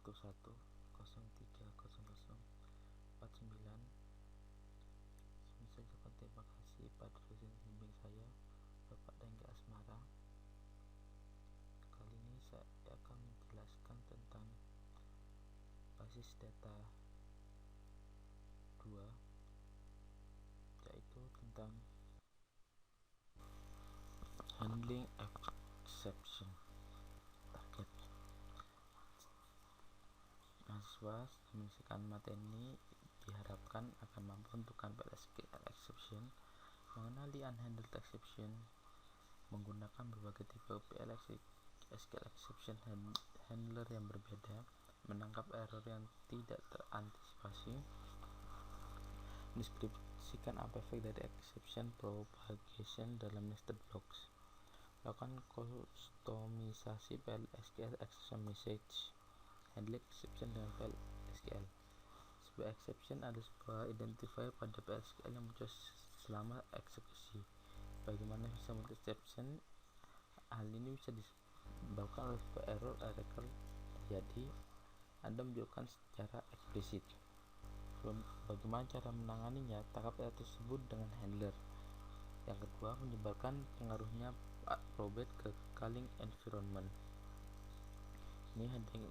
Saya ucapkan terima kasih pada dosen pembimbing saya, Bapak Dangga Asmara. Kali ini saya akan menjelaskan tentang basis data 2, yaitu tentang handling exception. Target mahasiswa menyelesaikan materi ini diharapkan akan mampu menentukan PL/SQL exception, mengenali unhandled exception, menggunakan berbagai tipe PL/SQL exception handler yang berbeda, menangkap error yang tidak terantisipasi, deskripsikan apa efek dari exception propagation dalam nested blocks, lakukan kustomisasi PL/SQL exception message, handling exception dengan PL/SQL. Sebuah exception adalah sebuah identifier pada PL/SQL yang muncul selama eksekusi. Bagaimana bisa membuat exception? Hal ini bisa disebabkan oleh sebuah error terjadi. Anda menunjukkan secara eksplisit. Bagaimana cara menanganinya? Tangkap error tersebut dengan handler. Yang kedua, menyebarkan pengaruhnya probate ke calling environment. Ini handling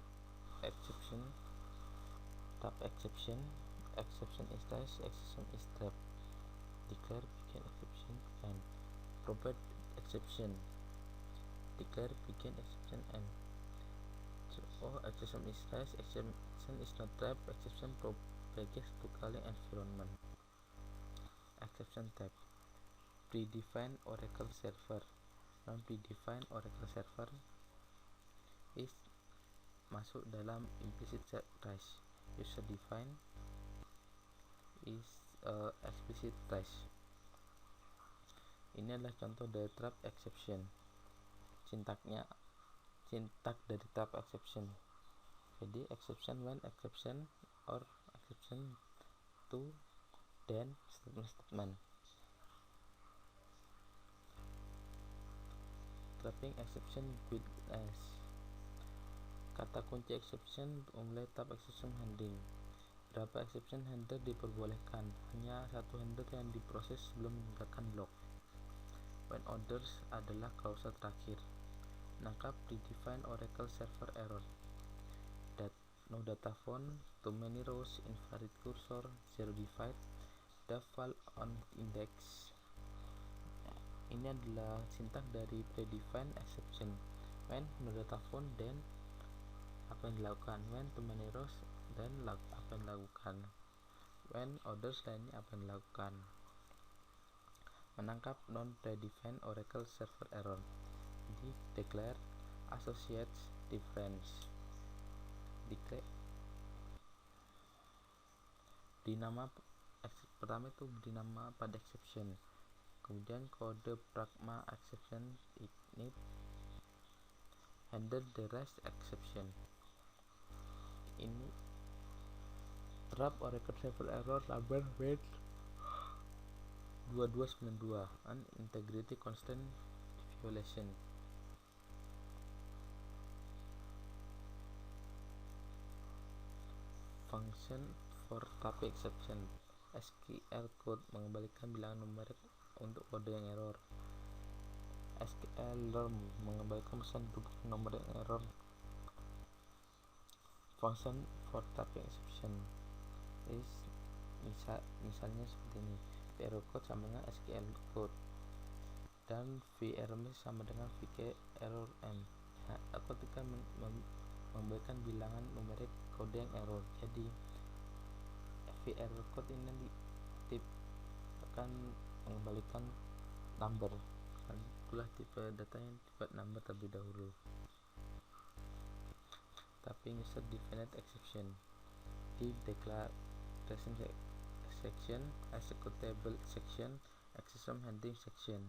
exception, trap exception is trace, exception is trap, declare, begin exception, end, probate exception, declare, begin exception, end. Exception is trace, exception is not trap, exception propagates to calling environment. Exception type: predefined Oracle server, non-predefined Oracle server is masuk dalam implicit trace. User defined is explicit trace. Ini adalah contoh dari trap exception. Sintak dari trap exception. Jadi exception when, exception or, exception to, then, statement. Trapping exception with S. Kata kunci exception untuk memulai trap exception handling. Berapa exception handler diperbolehkan? Hanya satu handler yang diproses sebelum meninggalkan blok. When others adalah klausa terakhir. Menangkap predefined Oracle server error. No data found, too many rows, invalid cursor, zero divide, default on index. Ini adalah sintak dari predefined exception. When no data found, then apa yang dilakukan? When too many rows, then apa yang dilakukan? When others lainnya apa yang dilakukan? Menangkap non-predefined Oracle server error. Di declare associates difference. Beri nama pertama itu beri nama pada exception. Kemudian kode pragma exception init handle the rest exception. Ini trap Oracle server error number with 2292 and integrity constraint violation. Function for trap exception. SQL code mengembalikan bilangan numerik untuk kode yang error. SQL learn mengembalikan pesan berhubung nomor yang error. Function for trap exception is misalnya seperti ini. VError code sama dengan SQL code dan VError sama dengan VError m. Nah, ketika memberikan bilangan numerik kode yang error, jadi VError code ini nanti akan mengembalikan number, dan itulah tipe datanya dibuat number terlebih dahulu. Tapi user defined exception di declaration section, executable section, exception handling section.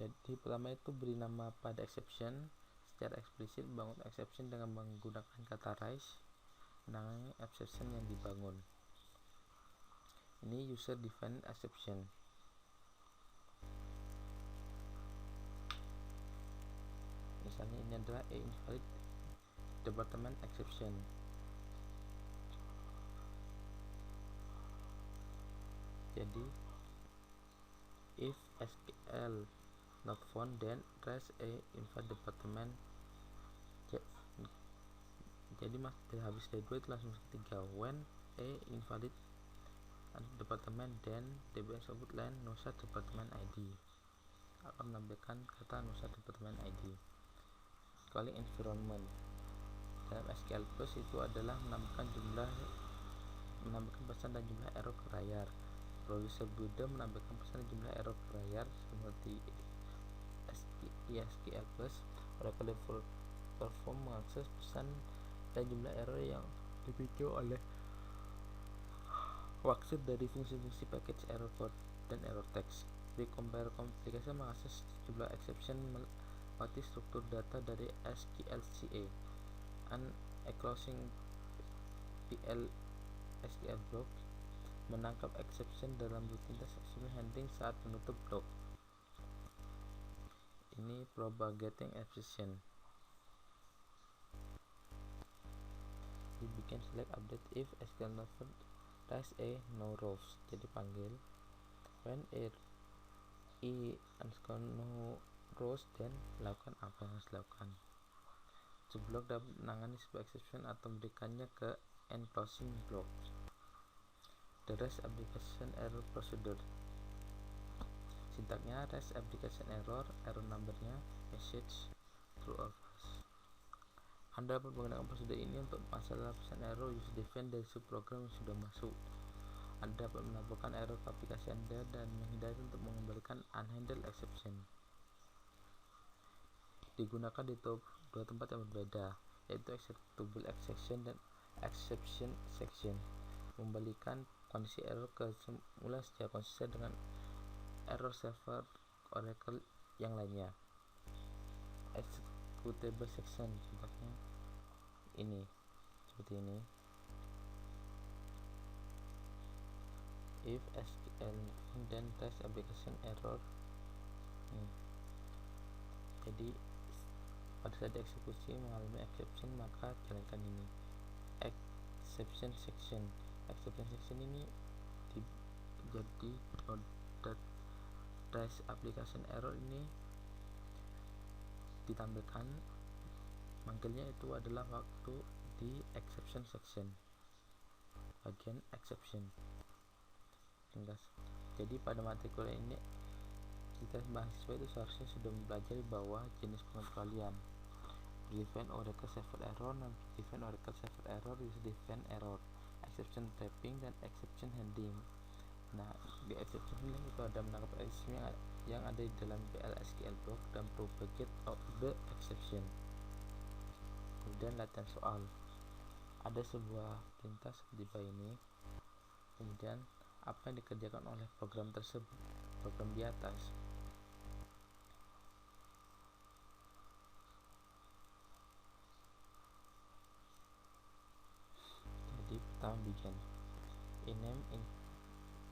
Jadi pertama itu beri nama pada exception secara eksplisit, bangun exception dengan menggunakan kata rise, menangani exception yang dibangun. Ini user defined exception. Misalnya ini adalah invalid department exception. Jadi if SQL not found, then trace a invalid department. Jadi mas habis dari 2 itu langsung ke 3. When a invalid department, then DBS sebut line no such department ID, akan menambahkan kata no such department ID. Calling environment dalam SQL Plus itu adalah menambahkan pesan dan jumlah error ke layar. Producer Builder menambahkan pesan dan jumlah error ke layar seperti SQL Plus. Oracle Perform mengakses pesan dan jumlah error yang dipicu oleh maksud dari fungsi-fungsi package error code dan error text. Recompile Complication mengakses jumlah exception melewati struktur data dari SQLCA. Closing SQL block menangkap exception dalam rutinitas exception handling saat menutup blok. Ini propagating exception. Dibikin select update if SQL never raise a no rows. Jadi panggil when no rows, then lakukan apa yang harus dilakukan. Block dapat menangani sebuah exception atau memberikannya ke end closing block. The REST application error procedure. Sintaknya REST application error numbernya message true or false. Anda dapat menggunakan prosedur ini untuk masalah pesan error use define dari subprogram yang sudah masuk. Anda dapat melaporkan error ke aplikasi Anda dan menghindari untuk mengembalikan unhandled exception. Digunakan di dua tempat yang berbeda, yaitu executable exception dan exception section. Membalikan kondisi error ke semula secara konsisten dengan error server Oracle yang lainnya. Executable section contohnya ini, seperti ini. If SQL then test application error. Jadi pada saat eksekusi mengalami exception, maka jalankan ini exception section. Exception section ini jadi trace application error ini ditampilkan. Manggilnya itu adalah waktu di exception section, bagian exception. Jadi pada materi kuliah ini kita mahasiswa itu seharusnya sudah mempelajari bahwa jenis pengecualian prevent Oracle server error, non prevent Oracle server error, use define error, exception trapping, dan exception handling. Nah, di exception handling itu ada menangkap exception yang ada di dalam SQL block dan propagate of the exception. Kemudian latihan soal. Ada sebuah perintah seperti ini. Kemudian apa yang dikerjakan oleh program tersebut, program di atas. Jadi pertama bikin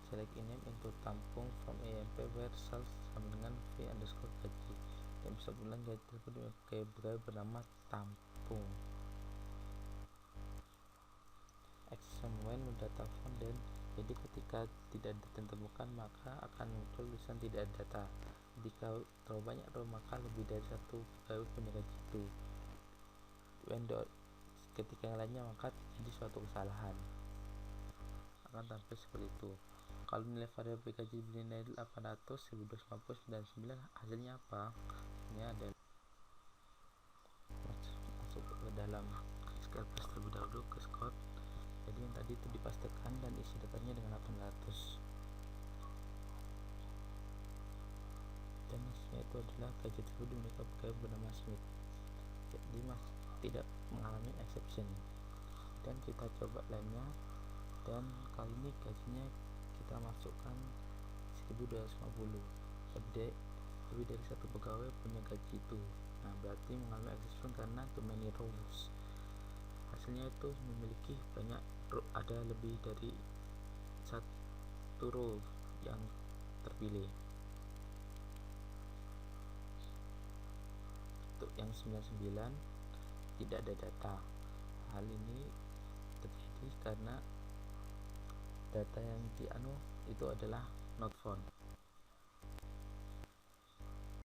select ename into tampung from emp where cells sama dengan v_gaji, dan bisa bulan gaji tersebut pakai pegawai bernama tampung. Exception when no data found, then jadi ketika tidak ditemukan maka akan muncul tulisan tidak ada data. Jika terlalu banyak row maka lebih dari satu pegawai punya gaji itu. Ketika yang lainnya maka terjadi suatu kesalahan, akan tampil seperti itu. Kalau nilai variabel gaji bernilai 800, 1250, 99, hasilnya apa? Ini ada masuk ke dalam SQL Plus terlebih dahulu ke Scott. Jadi yang tadi itu dipastikan dan isi datanya dengan 800. Dan hasilnya itu adalah gaji tersebut dimiliki pegawai bernama Smith. Jadi tidak mengalami exception. Dan kita coba lainnya, dan kali ini gajinya kita masukkan 1250. Lebih dari satu pegawai punya gaji itu. Nah, berarti mengalami exception karena too many rows. Hasilnya itu memiliki banyak row, ada lebih dari satu row yang terpilih. Untuk yang 99 tidak ada data. Hal ini terjadi karena data yang itu adalah not found.